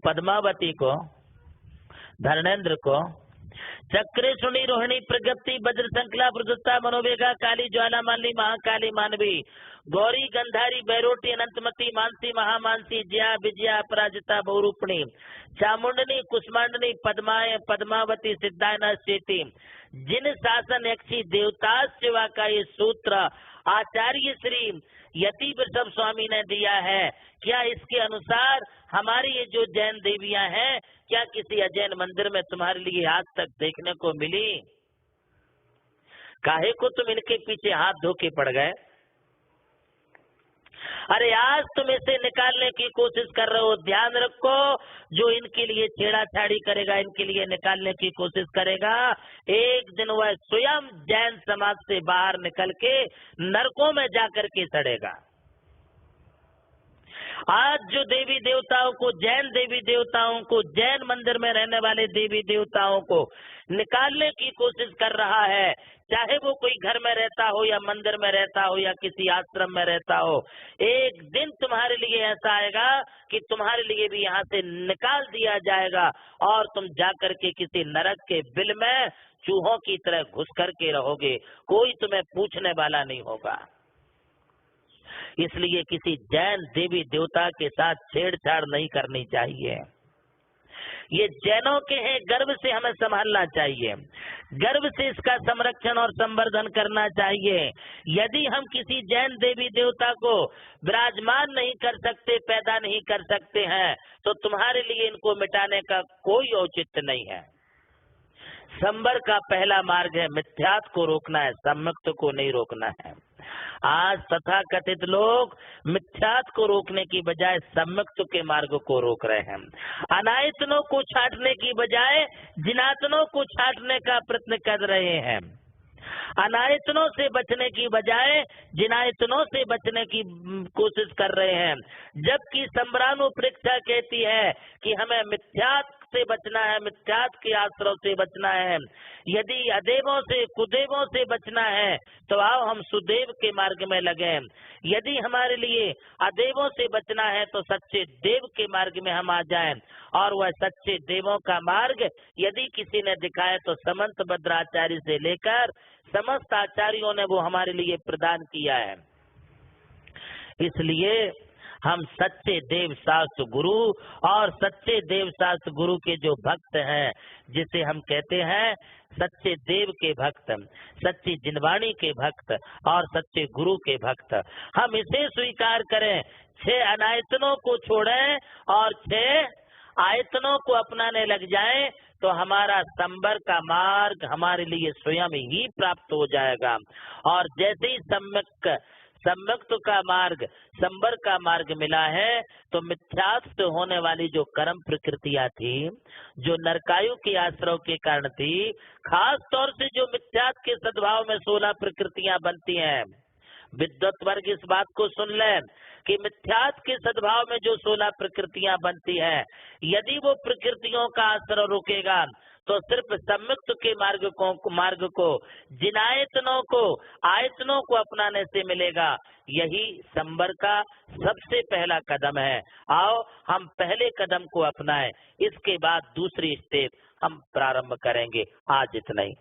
पद्मावती को, धर्मेंद्र को, चक्रे सुनी रोहिणी प्रगति वज्र संकला प्रदत्ता मनोवेगा काली ज्वाला माली महाकाली मानवी गौरी गंधारी बैरोटी अनंतमती मानसी महामानसी जया विजया अपराजिता बहुरूपणी चामुंडनी कुष्मांडनी पद्माय पद्मावती सिद्धायना चेती। जिन शासन यक्षी देवता सेवा का ये सूत्र आचार्य श्री यति वृषभ स्वामी ने दिया है, क्या इसके अनुसार हमारी ये जो जैन देवियां हैं, क्या किसी अजैन मंदिर में तुम्हारे लिए आज तक देखने को मिली? काहे को तुम इनके पीछे हाथ धो के पड़ गए? अरे आज तुम इसे निकालने की कोशिश कर रहे हो, ध्यान रखो, जो इनके लिए छेड़ाछाड़ी करेगा, इनके लिए निकालने की कोशिश करेगा, एक दिन वह स्वयं जैन समाज से बाहर निकल के नरकों में जाकर के सड़ेगा। आज जो देवी देवताओं को, जैन देवी देवताओं को, जैन मंदिर में रहने वाले देवी देवताओं को निकालने की कोशिश कर रहा है, चाहे वो कोई घर में रहता हो या मंदिर में रहता हो या किसी आश्रम में रहता हो, एक दिन तुम्हारे लिए ऐसा आएगा कि तुम्हारे लिए भी यहाँ से निकाल दिया जाएगा और तुम जाकर के किसी नरक के बिल में चूहों की तरह घुस करके रहोगे, कोई तुम्हें पूछने वाला नहीं होगा। इसलिए किसी जैन देवी देवता के साथ छेड़छाड़ नहीं करनी चाहिए। ये जैनों के हैं, गर्व से हमें संभालना चाहिए, गर्व से इसका संरक्षण और संवर्धन करना चाहिए। यदि हम किसी जैन देवी देवता को विराजमान नहीं कर सकते, पैदा नहीं कर सकते हैं, तो तुम्हारे लिए इनको मिटाने का कोई औचित्य नहीं है। संवर का पहला मार्ग है मिथ्यात्व को रोकना है, सम्यक्त को नहीं रोकना है। आज तथाकथित लोग मिथ्यात्व को रोकने की बजाय सम्यक्त के मार्ग को रोक रहे हैं। अनायतनों को छांटने की बजाय जिनातनों को छांटने का प्रयत्न कर रहे हैं। अनायतनों से बचने की बजाय जिनायतनों से बचने की कोशिश कर रहे हैं, जबकि सम्रानु परीक्षा कहती है कि हमें मिथ्यात्व से बचना है, मिथ्यात्व के आश्रय से बचना है। यदि अदेवों से कुदेवों से बचना है तो आओ हम सुदेव के मार्ग में लगे। यदि हमारे लिए अदेवों से बचना है तो सच्चे देव के मार्ग में हम आ जाएं, और वह सच्चे देवों का मार्ग यदि किसी ने दिखाया तो समंत भद्राचार्य से लेकर समस्त आचार्यों ने वो हमारे लिए प्रदान किया है। इसलिए हम सच्चे देव शास्त्र गुरु और सच्चे देव शास्त्र गुरु के जो भक्त हैं, जिसे हम कहते हैं सच्चे देव के भक्त, सच्ची जिनवाणी के भक्त और सच्चे गुरु के भक्त, हम इसे स्वीकार करें। 6 अनायतनों को छोड़ें और 6 आयतनों को अपनाने लग जाएं, तो हमारा संवर का मार्ग हमारे लिए स्वयं ही प्राप्त हो जाएगा। और जैसे ही सम्यक्त का मार्ग, संवर का मार्ग मिला है, तो मिथ्यात्व होने वाली जो कर्म प्रकृतियां थी, जो नरकायु के आश्रय के कारण थी, खास तौर से जो मिथ्यात्व के सद्भाव में 16 प्रकृतियां बनती हैं। विद्वत वर्ग इस बात को सुन ले कि मिथ्यात्व के सद्भाव में जो 16 प्रकृतियां बनती हैं, यदि वो प्रकृतियों का आश्रय रुकेगा तो सिर्फ सम्यक्त के मार्ग को जिनायतनों को, आयतनों को अपनाने से मिलेगा। यही संवर का सबसे पहला कदम है। आओ हम पहले कदम को अपनाएं, इसके बाद दूसरी स्टेप हम प्रारंभ करेंगे। आज इतना ही।